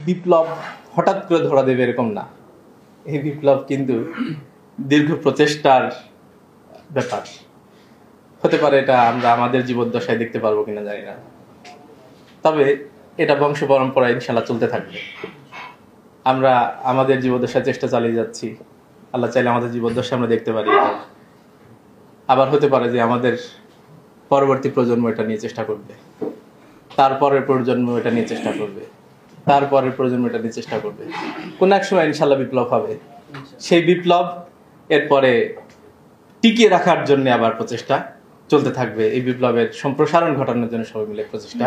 বিপ্লব হঠাৎ করে ধরা দেবে এরকম না। এই বিপ্লব কিন্তু দীর্ঘ প্রচেষ্টার ব্যাপার। হতে পারে এটা আমরা আমাদের জীবদ্দশায় দেখতে পারবো কিনা জানি না, তবে এটা বংশ পরম্পরায় ইনশাল্লাহ চলতে থাকবে। আমরা আমাদের জীবদ্দশায় চেষ্টা চালিয়ে যাচ্ছি, আল্লাহ চাইলে আমাদের জীবদ্দশা আমরা দেখতে পারি। আবার হতে পারে যে আমাদের পরবর্তী প্রজন্ম এটা নিয়ে চেষ্টা করবে, তারপরের প্রজন্ম এটা নিয়ে চেষ্টা করবে, তারপরের প্রজন্ম এটা নিয়ে চেষ্টা করবে। কোন এক সময় ইনশাল্লাহ বিপ্লব হবে। সেই বিপ্লব এরপরে টিকিয়ে রাখার জন্য আবার প্রচেষ্টা চলতে থাকবে। এই বিপ্লবের সম্প্রসারণ ঘটানোর জন্য সবাই মিলে প্রচেষ্টা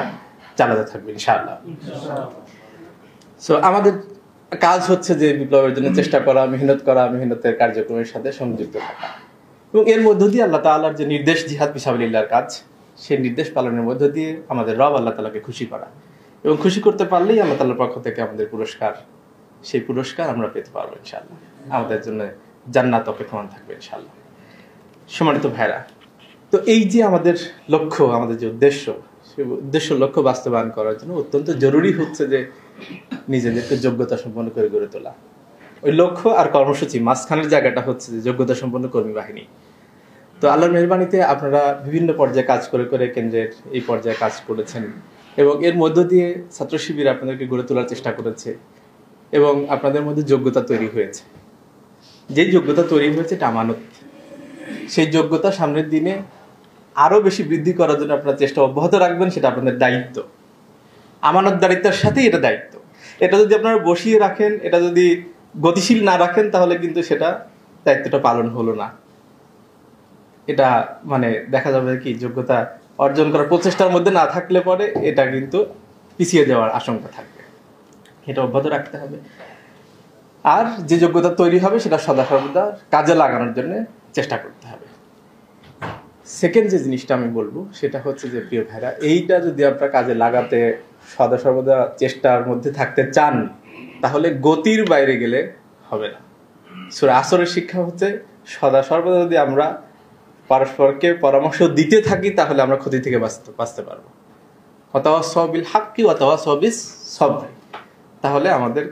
চালাতে থাকবে ইনশাআল্লাহ। সো আমাদের কাজ হচ্ছে যে বিপ্লবের জন্য চেষ্টা করা, মেহনত করা, মেহনতের কার্যক্রমের সাথে সংযুক্ত থাকা, এবং এর মধ্য দিয়ে আল্লাহ তাআলার যে নির্দেশ, জিহাদ ফি সাবিলিল্লাহর কাজ, সেই নির্দেশ পালনের মধ্য দিয়ে আমাদের রব আল্লাহ তাআলাকে খুশি করা, এবং খুশি করতে পারলেই আল্লাহ তাআলার পক্ষ থেকে আমাদের পুরস্কার, সেই পুরস্কার আমরা পেতে পারবো ইনশাআল্লাহ। আমাদের জন্য জান্নাত অপেক্ষমান থাকবে ইনশাআল্লাহ। সম্মানিত ভাইরা, তো এই যে আমাদের লক্ষ্য, আমাদের যে উদ্দেশ্য, সেই উদ্দেশ্য লক্ষ্য বাস্তবায়ন করার জন্য অত্যন্ত জরুরি হচ্ছে যে নিজেদেরকে যোগ্যতা সম্পন্ন করে গড়ে তোলা। ওই লক্ষ্য আর কর্মসূচি মাঝখানের জায়গাটা হচ্ছে যে যোগ্যতা সম্পন্ন কর্মী বাহিনী। তো আল্লাহর মেহেরবানিতে আপনারা বিভিন্ন পর্যায়ে কাজ করে করে কেন্দ্রের এই পর্যায়ে কাজ করেছেন, এবং এর মধ্য দিয়ে ছাত্র শিবির আপনাদেরকে গড়ে তোলার চেষ্টা করেছে, এবং আপনাদের মধ্যে যোগ্যতা তৈরি হয়েছে। যে যোগ্যতা তৈরি হয়েছে এটা আমানত। সেই যোগ্যতা সামনের দিনে আরো বেশি বৃদ্ধি করার জন্য আপনারা চেষ্টা অব্যাহত রাখবেন, সেটা আপনাদের দায়িত্ব। আমানতদারিত্বের সাথেই এটা দায়িত্ব। এটা যদি আপনারা বসিয়ে রাখেন, এটা যদি গতিশীল না রাখেন, তাহলে কিন্তু সেটা দায়িত্বটা পালন হলো না। এটা মানে দেখা যাবে কি, যোগ্যতা অর্জন করার প্রচেষ্টার মধ্যে না থাকলে পরে এটা কিন্তু পিছিয়ে যাওয়ার আশঙ্কা থাকবে। এটা অব্যাহত রাখতে হবে। আর যে যোগ্যতা তৈরি হবে সেটা সদা সর্বদা কাজে লাগানোর জন্য চেষ্টা করতে হবে। সেকেন্ড যে জিনিসটা আমি বলবো সেটা হচ্ছে যে, প্রিয় ভাইরা, এইটা যদি আপনারা কাজে লাগাতে সদা সর্বদা চেষ্টার মধ্যে থাকতে চান, তাহলে গতির বাইরে গেলে হবে না। সূরা আসরের শিক্ষা হচ্ছে সদা সর্বদা যদি আমরা পরস্পরকে পরামর্শ দিতে থাকি, তাহলে আমরা ক্ষতি থেকে বাঁচতে পারবো। ওয়াতাওয়াসাউ বিল হাক্কি ওয়াতাওয়াসাউ বিস সবর। তাহলে আমাদের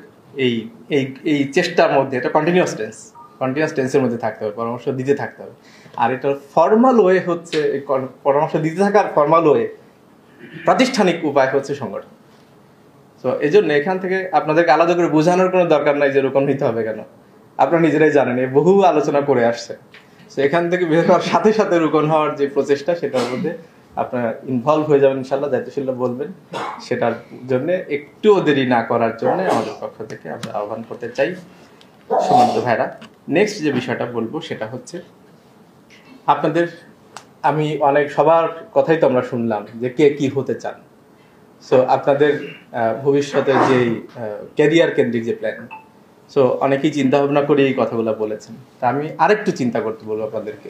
এই এই এই চেষ্টার মধ্যে, এটা কন্টিনিউয়াস টেন্সের মধ্যে থাকতে হবে, পরামর্শ দিতে থাকতে হবে। আর এটার ফর্মাল ওয়ে হচ্ছে, পরামর্শ দিতে থাকার ফর্মাল ওয়ে, প্রাতিষ্ঠানিক উপায় হচ্ছে সংগঠন। তো এই জন্য এখান থেকে আপনাদেরকে আলাদা করে বোঝানোর কোনো দরকার নাই যে এরকম নিতে হবে কেন। আপনারা নিজেরাই জানেন, বহু আলোচনা করে আসছে। তো এখান থেকে বের হওয়ার সাথে সাথে রুকন হওয়ার যে প্রচেষ্টা, সেটার মধ্যে আপনারা ইনভলভ হয়ে যাবেন ইনশাল্লাহ, দায়িত্বশীলরা বলবেন। সেটার জন্য একটুও দেরি না করার জন্য আমাদের পক্ষ থেকে আমরা আহ্বান করতে চাই। সম্মানিত ভাইরা, নেক্সট যে বিষয়টা বলবো সেটা হচ্ছে, আপনাদের, আমি অনেক সবার কথাই তো আমরা শুনলাম যে কে কি হতে চান। সো আপনাদের ভবিষ্যতের যেই ক্যারিয়ার কেন্দ্রিক যে প্ল্যান, সো অনেকেই চিন্তা ভাবনা করে এই কথাগুলো বলেছেন। তা আমি আরেকটু চিন্তা করতে বলবো আপনাদেরকে।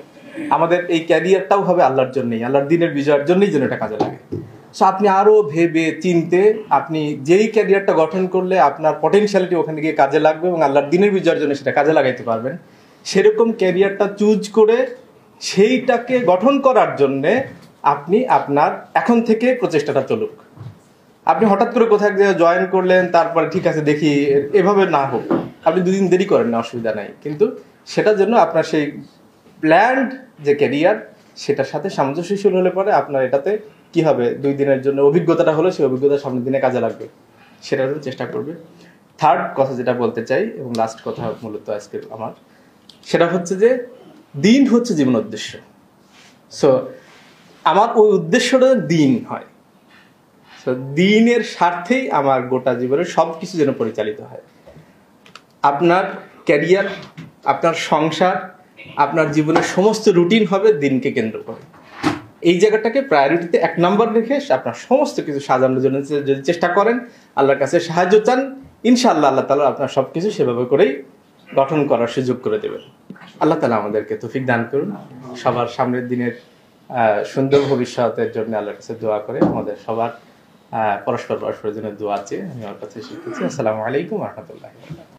আমাদের এই ক্যারিয়ারটাও হবে আল্লাহর জন্যই, আল্লাহর দিনের বিজয়ের জন্যই যেন এটা কাজে লাগে। সো আপনি আরো ভেবে চিনতে, আপনি যেই ক্যারিয়ারটা গঠন করলে আপনার পটেনশিয়ালিটি ওখানে গিয়ে কাজে লাগবে এবং আল্লাহর দিনের বিজয়ের জন্য সেটা কাজে লাগাইতে পারবেন, সেরকম ক্যারিয়ারটা চুজ করে সেইটাকে গঠন করার জন্যে আপনি আপনার এখন থেকে প্রচেষ্টাটা চলুক। আপনি হঠাৎ করে কোথাও জয়েন করলেন, তারপরে ঠিক আছে দেখি, এভাবে না হোক। আপনি দুদিন দেরি করেন না, অসুবিধা নাই, কিন্তু সেটার জন্য আপনার সেই প্ল্যান্ড যে ক্যারিয়ার, সেটার সাথে সামঞ্জস্যশীল হলে পরে আপনার এটাতে কি হবে, 2 দিনের জন্য অভিজ্ঞতাটা হলো, সেই অভিজ্ঞতা সামনের দিনে কাজে লাগবে, সেটার জন্য চেষ্টা করবে। থার্ড কথা যেটা বলতে চাই, এবং লাস্ট কথা মূলত আজকে আমার, সেটা হচ্ছে যে দিন হচ্ছে জীবন উদ্দেশ্য। সো আমার ওই উদ্দেশ্যটা দিন হয়, দিনের স্বার্থেই আমার গোটা জীবনের সব কিছু যেন পরিচালিত হয়। আপনার ক্যারিয়ার, আপনার সংসার, আপনার জীবনের সমস্ত রুটিন হবে দিনকে কেন্দ্র করে। এই জায়গাটাকে প্রায়োরিটিতে 1 নম্বর রেখে আপনার সমস্ত কিছু সাজানোর জন্য যদি চেষ্টা করেন, আল্লাহর কাছে সাহায্য চান, ইনশাআল্লাহ আল্লাহ তাআলা আপনার সব কিছু সেভাবে করেই গঠন করার সুযোগ করে দেবেন। আল্লাহ তাআলা আমাদেরকে তৌফিক দান করুন। সবার সামনের দিনের সুন্দর ভবিষ্যতের জন্য আল্লাহর কাছে দোয়া করে, আমাদের সবার পরস্পরের জন্য দোয়া চেয়ে আমি আমার কাছে শিখতেছি। আসসালামু আলাইকুম ওয়া রাহমাতুল্লাহি ওয়া বারাকাতুহু।